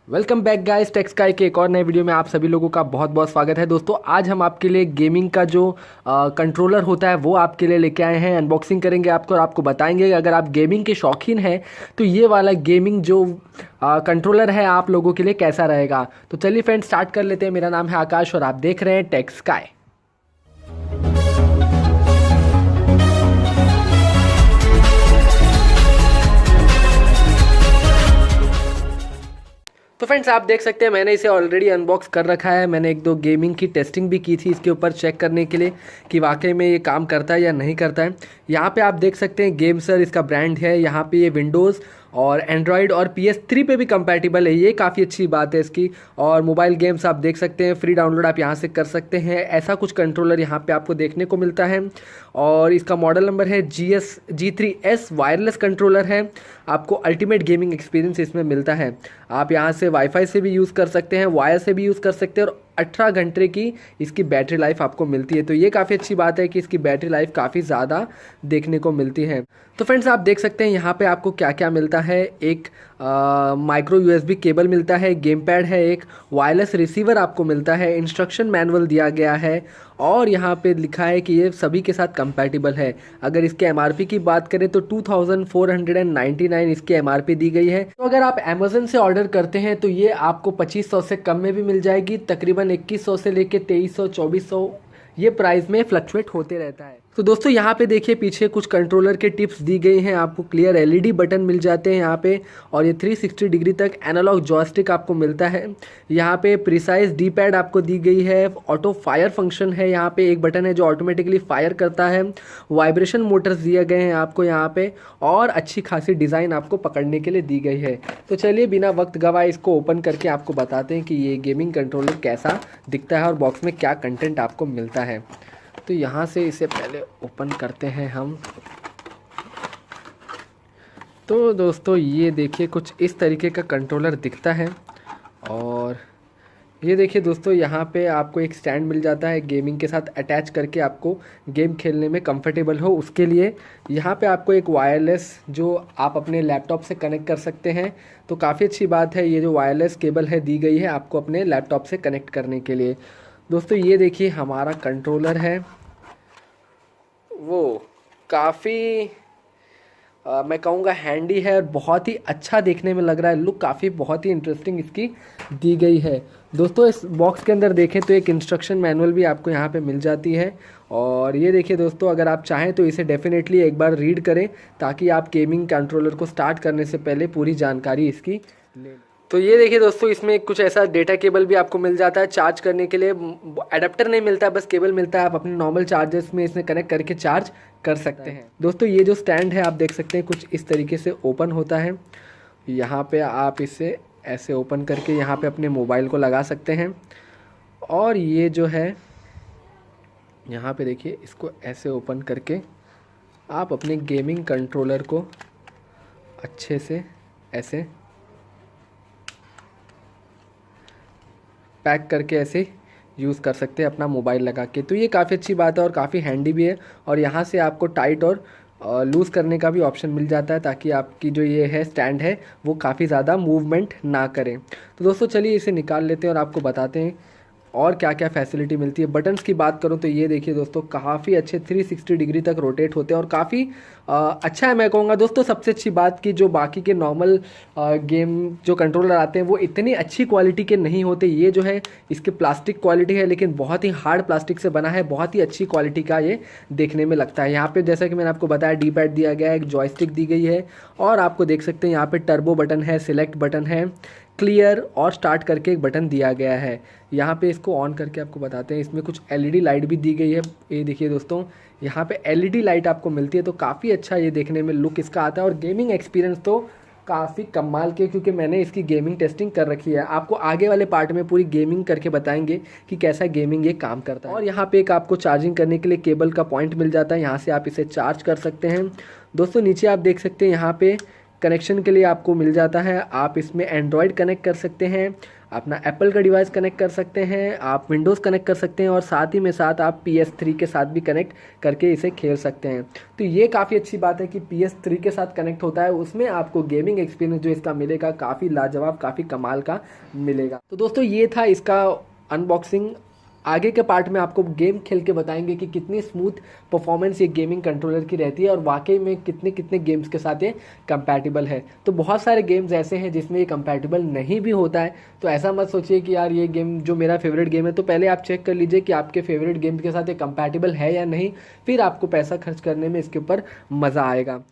Welcome back guys, टेक्सकाई के एक और नए वीडियो में आप सभी लोगों का बहुत बहुत स्वागत है। दोस्तों आज हम आपके लिए गेमिंग का जो कंट्रोलर होता है वो आपके लिए लेके आए हैं। अनबॉक्सिंग करेंगे आपको और आपको बताएंगे अगर आप गेमिंग के शौकीन हैं तो ये वाला गेमिंग जो कंट्रोलर है आप लोगों के लिए कैसा रहेगा। तो चलिए फ्रेंड्स स्टार्ट कर लेते हैं। मेरा नाम है आकाश और आप देख रहे हैं टेक्सकाई। तो फ्रेंड्स आप देख सकते हैं मैंने इसे ऑलरेडी अनबॉक्स कर रखा है। मैंने एक दो गेमिंग की टेस्टिंग भी की थी इसके ऊपर चेक करने के लिए कि वाकई में ये काम करता है या नहीं करता है। यहाँ पे आप देख सकते हैं गेमसर इसका ब्रांड है। यहाँ पे ये विंडोज़ और एंड्रॉयड और PS3 पे भी कंपैटिबल है, ये काफ़ी अच्छी बात है इसकी। और मोबाइल गेम्स आप देख सकते हैं, फ्री डाउनलोड आप यहाँ से कर सकते हैं। ऐसा कुछ कंट्रोलर यहाँ पे आपको देखने को मिलता है और इसका मॉडल नंबर है G3S वायरलेस कंट्रोलर है। आपको अल्टीमेट गेमिंग एक्सपीरियंस इसमें मिलता है। आप यहाँ से वाईफाई से भी यूज़ कर सकते हैं, वायर से भी यूज़ कर सकते हैं और 18 घंटे की इसकी बैटरी लाइफ आपको मिलती है। तो ये काफ़ी अच्छी बात है कि इसकी बैटरी लाइफ काफ़ी ज़्यादा देखने को मिलती है। तो फ्रेंड्स आप देख सकते हैं यहाँ पे आपको क्या क्या मिलता है। एक माइक्रो USB केबल मिलता है, गेम पैड है, एक वायरलेस रिसीवर आपको मिलता है, इंस्ट्रक्शन मैनुअल दिया गया है और यहाँ पे लिखा है कि ये सभी के साथ कंपैटिबल है। अगर इसके MRP की बात करें तो 2499 इसकी MRP दी गई है। तो अगर आप अमेज़न से ऑर्डर करते हैं तो ये आपको 2500 से कम में भी मिल जाएगी। तकरीबन 2100 से लेके 2300 2400 ये प्राइस में फ्लक्चुएट होते रहता है। तो दोस्तों यहाँ पे देखिए पीछे कुछ कंट्रोलर के टिप्स दी गई हैं। आपको क्लियर LED बटन मिल जाते हैं यहाँ पे और ये 360 डिग्री तक एनालॉग जॉयस्टिक आपको मिलता है। यहाँ पे प्रिसाइज D पैड आपको दी गई है। ऑटो फायर फंक्शन है, यहाँ पे एक बटन है जो ऑटोमेटिकली फायर करता है। वाइब्रेशन मोटर्स दिए गए हैं आपको यहाँ पे और अच्छी खासी डिज़ाइन आपको पकड़ने के लिए दी गई है। तो चलिए बिना वक्त गवाए इसको ओपन करके आपको बताते हैं कि ये गेमिंग कंट्रोलर कैसा दिखता है और बॉक्स में क्या कंटेंट आपको मिलता है। तो यहाँ से इसे पहले ओपन करते हैं हम। तो दोस्तों ये देखिए कुछ इस तरीके का कंट्रोलर दिखता है और ये देखिए दोस्तों यहाँ पे आपको एक स्टैंड मिल जाता है गेमिंग के साथ अटैच करके आपको गेम खेलने में कंफर्टेबल हो उसके लिए। यहाँ पे आपको एक वायरलेस जो आप अपने लैपटॉप से कनेक्ट कर सकते हैं। तो काफ़ी अच्छी बात है, ये जो वायरलेस केबल है दी गई है आपको अपने लैपटॉप से कनेक्ट करने के लिए। दोस्तों ये देखिए हमारा कंट्रोलर है, वो काफ़ी मैं कहूँगा हैंडी है और बहुत ही अच्छा देखने में लग रहा है। लुक काफ़ी बहुत ही इंटरेस्टिंग इसकी दी गई है। दोस्तों इस बॉक्स के अंदर देखें तो एक इंस्ट्रक्शन मैनुअल भी आपको यहाँ पे मिल जाती है और ये देखिए दोस्तों अगर आप चाहें तो इसे डेफिनेटली एक बार रीड करें ताकि आप गेमिंग कंट्रोलर को स्टार्ट करने से पहले पूरी जानकारी इसकी लें। तो ये देखिए दोस्तों इसमें कुछ ऐसा डेटा केबल भी आपको मिल जाता है चार्ज करने के लिए। एडाप्टर नहीं मिलता है, बस केबल मिलता है। आप अपने नॉर्मल चार्जर्स में इसमें कनेक्ट करके चार्ज कर सकते हैं। दोस्तों ये जो स्टैंड है आप देख सकते हैं कुछ इस तरीके से ओपन होता है। यहाँ पे आप इसे ऐसे ओपन करके यहाँ पे अपने मोबाइल को लगा सकते हैं और ये जो है यहाँ पे देखिए इसको ऐसे ओपन करके आप अपने गेमिंग कंट्रोलर को अच्छे से ऐसे पैक करके ऐसे यूज़ कर सकते हैं अपना मोबाइल लगा के। तो ये काफ़ी अच्छी बात है और काफ़ी हैंडी भी है और यहाँ से आपको टाइट और लूज़ करने का भी ऑप्शन मिल जाता है ताकि आपकी जो ये है स्टैंड है वो काफ़ी ज़्यादा मूवमेंट ना करें। तो दोस्तों चलिए इसे निकाल लेते हैं और आपको बताते हैं और क्या क्या फैसिलिटी मिलती है। बटन्स की बात करूं तो ये देखिए दोस्तों काफ़ी अच्छे 360 डिग्री तक रोटेट होते हैं और काफ़ी अच्छा है मैं कहूँगा। दोस्तों सबसे अच्छी बात कि जो बाकी के नॉर्मल गेम जो कंट्रोलर आते हैं वो इतनी अच्छी क्वालिटी के नहीं होते। ये जो है इसकी प्लास्टिक क्वालिटी है लेकिन बहुत ही हार्ड प्लास्टिक से बना है, बहुत ही अच्छी क्वालिटी का ये देखने में लगता है। यहाँ पे जैसा कि मैंने आपको बताया D पैड दिया गया है, एक जॉयस्टिक दी गई है और आपको देख सकते हैं यहाँ पे टर्बो बटन है, सिलेक्ट बटन है, क्लियर और स्टार्ट करके एक बटन दिया गया है। यहाँ पे इसको ऑन करके आपको बताते हैं, इसमें कुछ LED लाइट भी दी गई है। ये देखिए दोस्तों यहाँ पे LED लाइट आपको मिलती है तो काफ़ी अच्छा ये देखने में लुक इसका आता है और गेमिंग एक्सपीरियंस तो काफ़ी कमाल के, क्योंकि मैंने इसकी गेमिंग टेस्टिंग कर रखी है। आपको आगे वाले पार्ट में पूरी गेमिंग करके बताएंगे कि कैसा गेमिंग ये काम करता है। और यहाँ पे एक आपको चार्जिंग करने के लिए केबल का पॉइंट मिल जाता है, यहाँ से आप इसे चार्ज कर सकते हैं। दोस्तों नीचे आप देख सकते हैं यहाँ पे कनेक्शन के लिए आपको मिल जाता है। आप इसमें एंड्रॉयड कनेक्ट कर सकते हैं, अपना एप्पल का डिवाइस कनेक्ट कर सकते हैं, आप विंडोज़ कनेक्ट कर सकते हैं और साथ ही में साथ आप PS3 के साथ भी कनेक्ट करके इसे खेल सकते हैं। तो ये काफ़ी अच्छी बात है कि PS3 के साथ कनेक्ट होता है, उसमें आपको गेमिंग एक्सपीरियंस जो इसका मिलेगा काफ़ी लाजवाब, काफ़ी कमाल का मिलेगा। तो दोस्तों ये था इसका अनबॉक्सिंग। आगे के पार्ट में आपको गेम खेल के बताएंगे कि कितनी स्मूथ परफॉर्मेंस ये गेमिंग कंट्रोलर की रहती है और वाकई में कितने कितने गेम्स के साथ ये कंपैटिबल है। तो बहुत सारे गेम्स ऐसे हैं जिसमें ये कंपैटिबल नहीं भी होता है, तो ऐसा मत सोचिए कि यार ये गेम जो मेरा फेवरेट गेम है। तो पहले आप चेक कर लीजिए कि आपके फेवरेट गेम के साथ ये कंपैटिबल है या नहीं, फिर आपको पैसा खर्च करने में इसके ऊपर मज़ा आएगा।